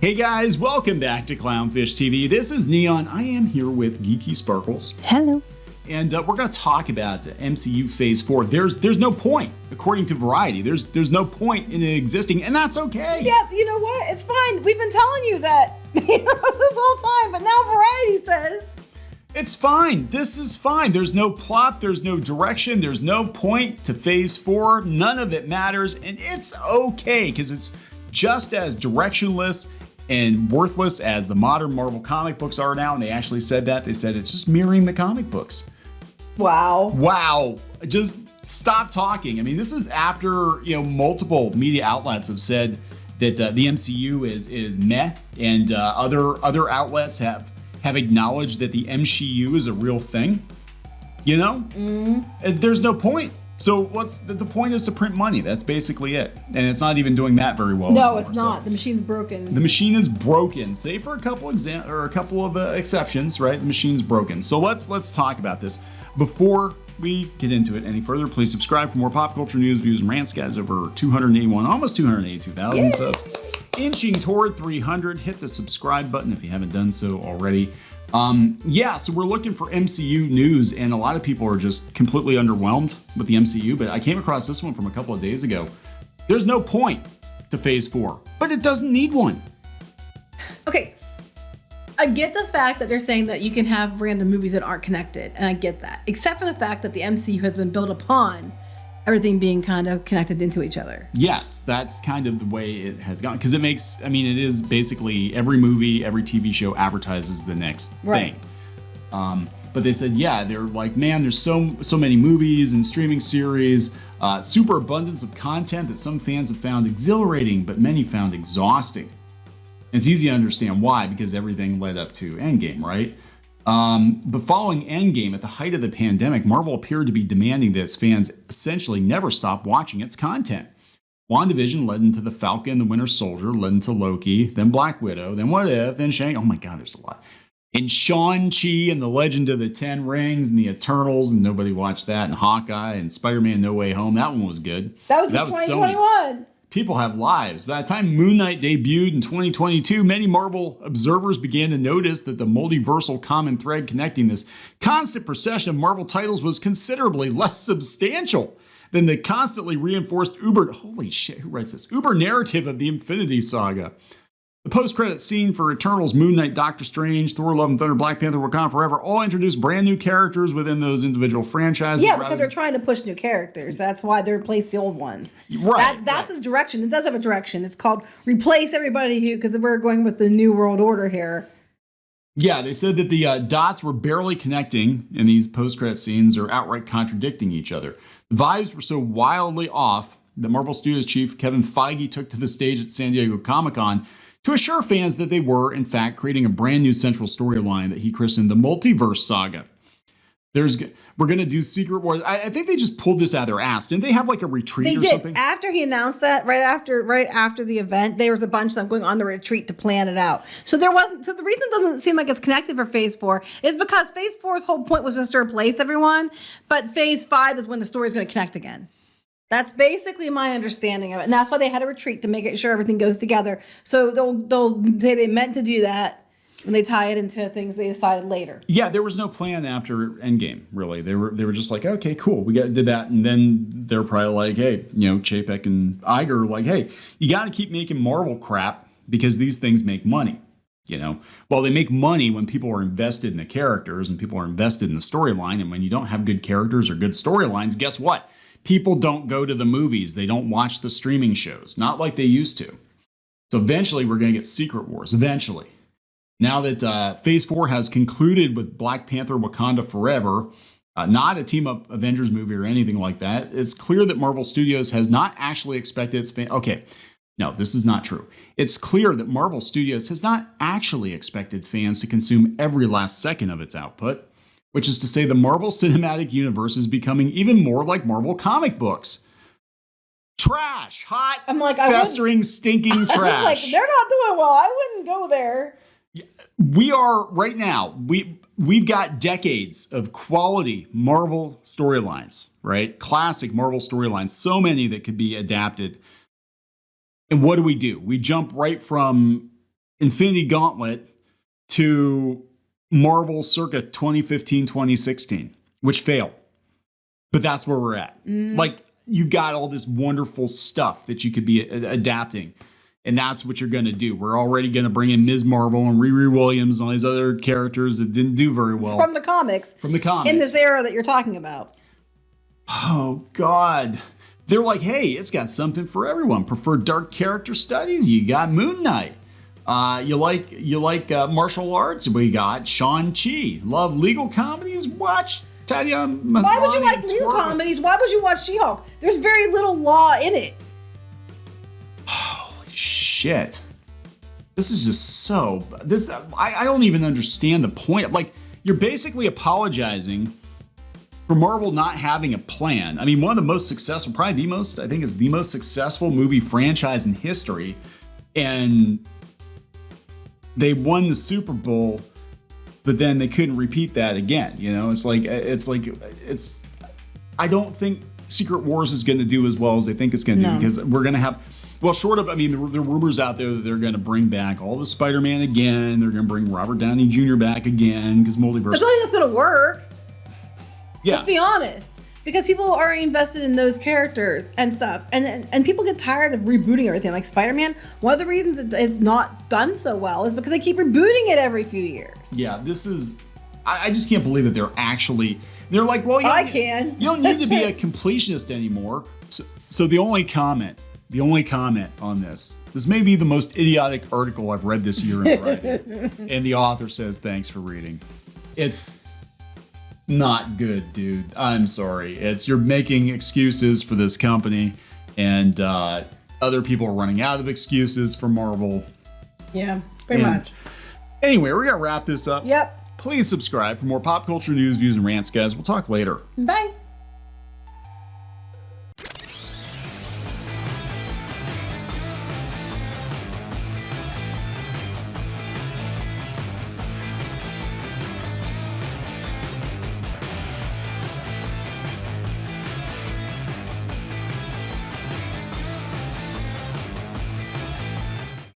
Hey guys, welcome back to Clownfish TV. This is Neon. I am here with Geeky Sparkles. Hello. And we're going to talk about MCU Phase 4. There's no point, according to Variety. There's no point in it existing, and that's okay. Yeah, you know what? It's fine. We've been telling you that this whole time, but now Variety says... It's fine. This is fine. There's no plot. There's no direction. There's no point to Phase 4. None of it matters, and it's okay, because it's just as directionless and worthless as the modern Marvel comic books are now, and they actually said that. They said it's just mirroring the comic books. Wow. Just stop talking. I mean, this is after, multiple media outlets have said that the MCU is meh, and other outlets have acknowledged that the MCU is a real thing. And there's no point. So the point is to print money. That's basically it. And it's not even doing that very well. No, it's not. The machine's broken. The machine is broken. Save for a couple of exceptions, right? The machine's broken. So let's talk about this. Before we get into it any further, please subscribe for more pop culture news, views, and rants, guys. Over 281, almost 282,000 subs. Inching toward 300. Hit the subscribe button if you haven't done so already. So we're looking for MCU news, and a lot of people are just completely underwhelmed with the MCU, but I came across this one from a couple of days ago. There's no point to Phase 4, but it doesn't need one. Okay, I get the fact that they're saying that you can have random movies that aren't connected, and I get that, except for the fact that the MCU has been built upon everything being kind of connected into each other. Yes, that's kind of the way it has gone. Because it is basically every movie, every TV show advertises the next thing. But they said, they're like, man, there's so many movies and streaming series, super abundance of content that some fans have found exhilarating, but many found exhausting. And it's easy to understand why, because everything led up to Endgame, right? But following Endgame, at the height of the pandemic, Marvel appeared to be demanding that its fans essentially never stop watching its content. WandaVision led into The Falcon, The Winter Soldier, led into Loki, then Black Widow, then What If, then Shang. Oh my God, there's a lot. And Shang-Chi and The Legend of the Ten Rings and The Eternals, and nobody watched that, and Hawkeye and Spider-Man No Way Home. That one was good. That was 2021. People have lives. By the time Moon Knight debuted in 2022, many Marvel observers began to notice that the multiversal common thread connecting this constant procession of Marvel titles was considerably less substantial than the constantly reinforced Uber narrative of the Infinity Saga. The post-credit scene for Eternals, Moon Knight, Doctor Strange, Thor, Love and Thunder, Black Panther, Wakanda Forever all introduced brand new characters within those individual franchises. Yeah, because they're trying to push new characters. That's why they replace the old ones. Right. That's a direction. It does have a direction. It's called replace everybody because we're going with the new world order here. Yeah, they said that the dots were barely connecting in these post-credit scenes or outright contradicting each other. The vibes were so wildly off that Marvel Studios chief Kevin Feige took to the stage at San Diego Comic-Con to assure fans that they were, in fact, creating a brand new central storyline that he christened the Multiverse Saga. We're going to do Secret Wars. I think they just pulled this out of their ass. Didn't they have like a retreat or something? After he announced that, right after the event, there was a bunch of them going on the retreat to plan it out. So the reason it doesn't seem like it's connected for Phase 4 is because Phase 4's whole point was just to replace everyone, but Phase 5 is when the story is going to connect again. That's basically my understanding of it. And that's why they had a retreat to make sure everything goes together. So they'll say they meant to do that when they tie it into things they decided later. Yeah, there was no plan after Endgame, really. They were just like, okay, cool, did that. And then they're probably like, hey, Chapek and Iger are like, hey, you got to keep making Marvel crap because these things make money. Well, they make money when people are invested in the characters and people are invested in the storyline. And when you don't have good characters or good storylines, guess what? People don't go to the movies. They don't watch the streaming shows, not like they used to. So eventually we're going to get Secret Wars, eventually. Now that Phase 4 has concluded with Black Panther Wakanda Forever, not a team-up Avengers movie or anything like that, it's clear that Marvel Studios has not actually expected its fans... Okay, no, this is not true. It's clear that Marvel Studios has not actually expected fans to consume every last second of its output, which is to say the Marvel Cinematic Universe is becoming even more like Marvel comic books. Trash, hot, festering, stinking trash. They're not doing well. I wouldn't go there. We are right now. We've got decades of quality Marvel storylines, right? Classic Marvel storylines. So many that could be adapted. And what do? We jump right from Infinity Gauntlet to Marvel circa 2015, 2016, which failed. But that's where we're at. Like, you've got all this wonderful stuff that you could be adapting. And that's what you're going to do. We're already going to bring in Ms. Marvel and Riri Williams and all these other characters that didn't do very well. From the comics. From the comics. In this era that you're talking about. Oh, God. They're like, hey, it's got something for everyone. Prefer dark character studies? You got Moon Knight. You like martial arts? We got Shang-Chi. Love legal comedies? Watch Tatiana Maslany. Why would you like legal comedies? Why would you watch She-Hulk? There's very little law in it. Holy shit. This is just so... I don't even understand the point. Like, you're basically apologizing for Marvel not having a plan. I mean, one of the most successful, probably the most, I think it's the most successful movie franchise in history. And they won the Super Bowl, but then they couldn't repeat that again. You know, I don't think Secret Wars is going to do as well as they think it's going to do, because we're going to have, well, short of, I mean, there are rumors out there that they're going to bring back all the Spider-Man again. They're going to bring Robert Downey Jr. back again because multiverse. I don't think that's going to work. Yeah. Let's be honest. Because people are invested in those characters and stuff. And people get tired of rebooting everything. Like Spider-Man, one of the reasons it's not done so well is because they keep rebooting it every few years. Yeah, this is... I just can't believe that they're like, well, you don't need to be a completionist anymore. So the only comment on this may be the most idiotic article I've read this year in writing. And the author says, thanks for reading. It's not good, dude. I'm sorry. You're making excuses for this company, and other people are running out of excuses for Marvel. Yeah, pretty much. Anyway, we're going to wrap this up. Yep. Please subscribe for more pop culture news, views, and rants, guys. We'll talk later. Bye.